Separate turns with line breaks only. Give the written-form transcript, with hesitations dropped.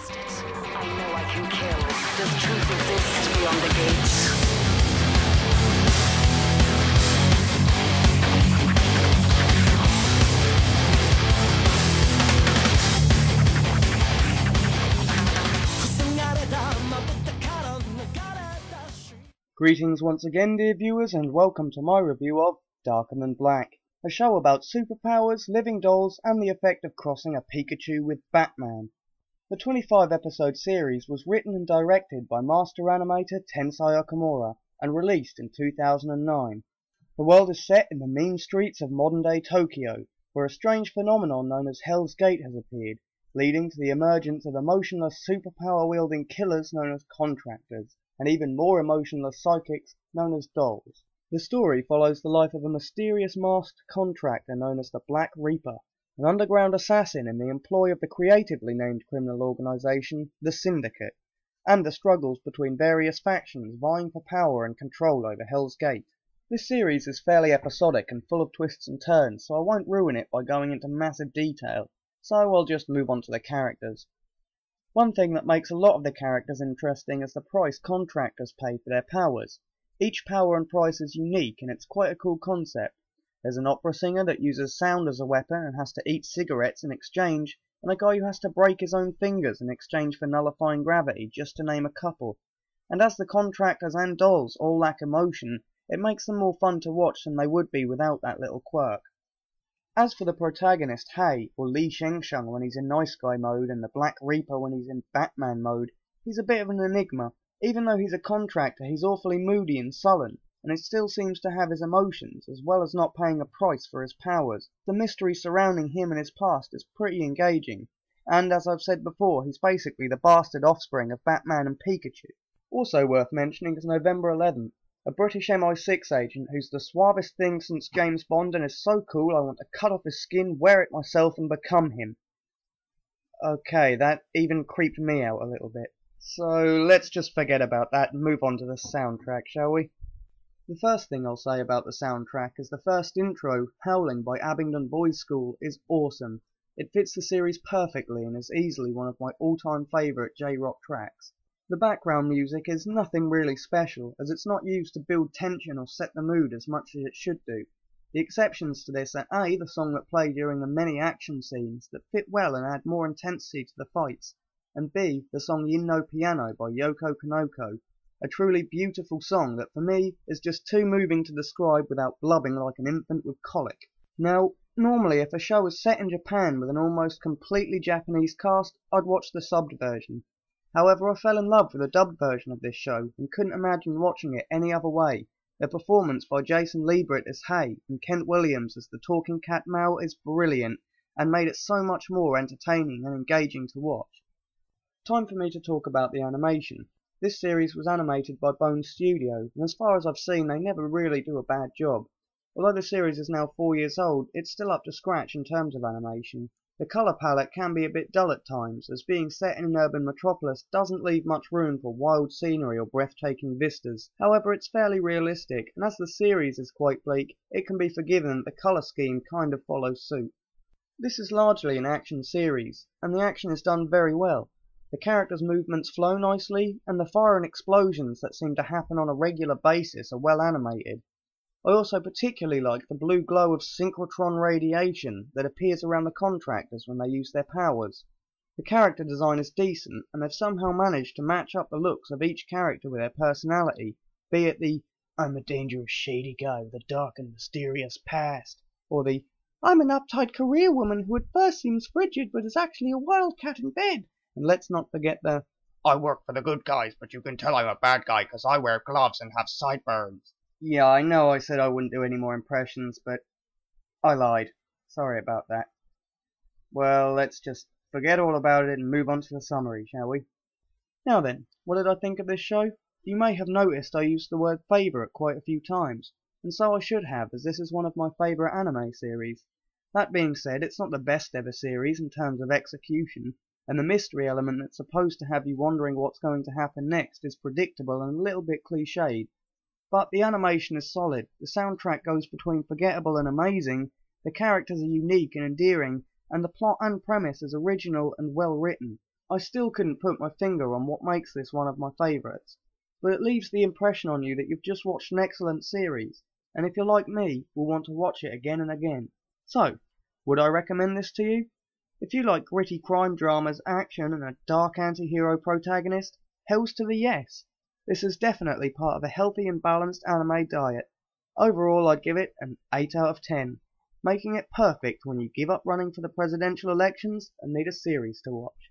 I know I can kill. Does truth exist beyond the gates?
Greetings once again, dear viewers, and welcome to my review of Darker Than Black, a show about superpowers, living dolls, and the effect of crossing a Pikachu with Batman. The 25-episode series was written and directed by master animator Tensai Okamura and released in 2009. The world is set in the mean streets of modern-day Tokyo, where a strange phenomenon known as Hell's Gate has appeared, leading to the emergence of emotionless superpower-wielding killers known as contractors, and even more emotionless psychics known as dolls. The story follows the life of a mysterious masked contractor known as the Black Reaper, an underground assassin in the employ of the creatively named criminal organization, the Syndicate, and the struggles between various factions vying for power and control over Hell's Gate. This series is fairly episodic and full of twists and turns, so I won't ruin it by going into massive detail, so I'll just move on to the characters. One thing that makes a lot of the characters interesting is the price contractors pay for their powers. Each power and price is unique, and it's quite a cool concept. There's an opera singer that uses sound as a weapon and has to eat cigarettes in exchange, and a guy who has to break his own fingers in exchange for nullifying gravity, just to name a couple. And as the contractors and dolls all lack emotion, it makes them more fun to watch than they would be without that little quirk. As for the protagonist, Hei, or Li Shengsheng when he's in Nice Guy mode and the Black Reaper when he's in Batman mode, he's a bit of an enigma. Even though he's a contractor, he's awfully moody and sullen, and it still seems to have his emotions, as well as not paying a price for his powers. The mystery surrounding him and his past is pretty engaging, and as I've said before, he's basically the bastard offspring of Batman and Pikachu. Also worth mentioning is November 11th. A British MI6 agent who's the suavest thing since James Bond and is so cool I want to cut off his skin, wear it myself and become him. Okay, that even creeped me out a little bit. So let's just forget about that and move on to the soundtrack, shall we? The first thing I'll say about the soundtrack is the first intro, Howling by Abingdon Boys School, is awesome. It fits the series perfectly and is easily one of my all-time favourite J-rock tracks. The background music is nothing really special, as it's not used to build tension or set the mood as much as it should do. The exceptions to this are A, the song that play during the many action scenes that fit well and add more intensity to the fights, and B, the song Yin no Piano by Yoko Kanoko, a truly beautiful song that for me is just too moving to describe without blubbing like an infant with colic. Now, normally if a show is set in Japan with an almost completely Japanese cast, I'd watch the subbed version. However, I fell in love with the dubbed version of this show and couldn't imagine watching it any other way. The performance by Jason Liebert as Hei and Kent Williams as the talking cat Mal is brilliant and made it so much more entertaining and engaging to watch. Time for me to talk about the animation. This series was animated by Bone Studio, and as far as I've seen they never really do a bad job. Although the series is now 4 years old, it's still up to scratch in terms of animation. The colour palette can be a bit dull at times, as being set in an urban metropolis doesn't leave much room for wild scenery or breathtaking vistas. However, it's fairly realistic, and as the series is quite bleak, it can be forgiven that the colour scheme kind of follows suit. This is largely an action series, and the action is done very well. The characters' movements flow nicely, and the fire and explosions that seem to happen on a regular basis are well animated. I also particularly like the blue glow of synchrotron radiation that appears around the contractors when they use their powers. The character design is decent, and they've somehow managed to match up the looks of each character with their personality, be it the "I'm a dangerous shady guy with a dark and mysterious past," or the "I'm an uptight career woman who at first seems frigid but is actually a wildcat in bed," and let's not forget the "I work for the good guys but you can tell I'm a bad guy 'cause I wear gloves and have sideburns." Yeah, I know I said I wouldn't do any more impressions, but I lied. Sorry about that. Well, let's just forget all about it and move on to the summary, shall we? Now then, what did I think of this show? You may have noticed I used the word favourite quite a few times, and so I should have, as this is one of my favourite anime series. That being said, it's not the best ever series in terms of execution, and the mystery element that's supposed to have you wondering what's going to happen next is predictable and a little bit cliched. But the animation is solid, the soundtrack goes between forgettable and amazing, the characters are unique and endearing, and the plot and premise is original and well written. I still couldn't put my finger on what makes this one of my favourites, but it leaves the impression on you that you've just watched an excellent series, and if you're like me, will want to watch it again and again. So, would I recommend this to you? If you like gritty crime dramas, action, and a dark anti-hero protagonist, hell's to the yes! This is definitely part of a healthy and balanced anime diet. Overall, I'd give it an 8 out of 10, making it perfect when you give up running for the presidential elections and need a series to watch.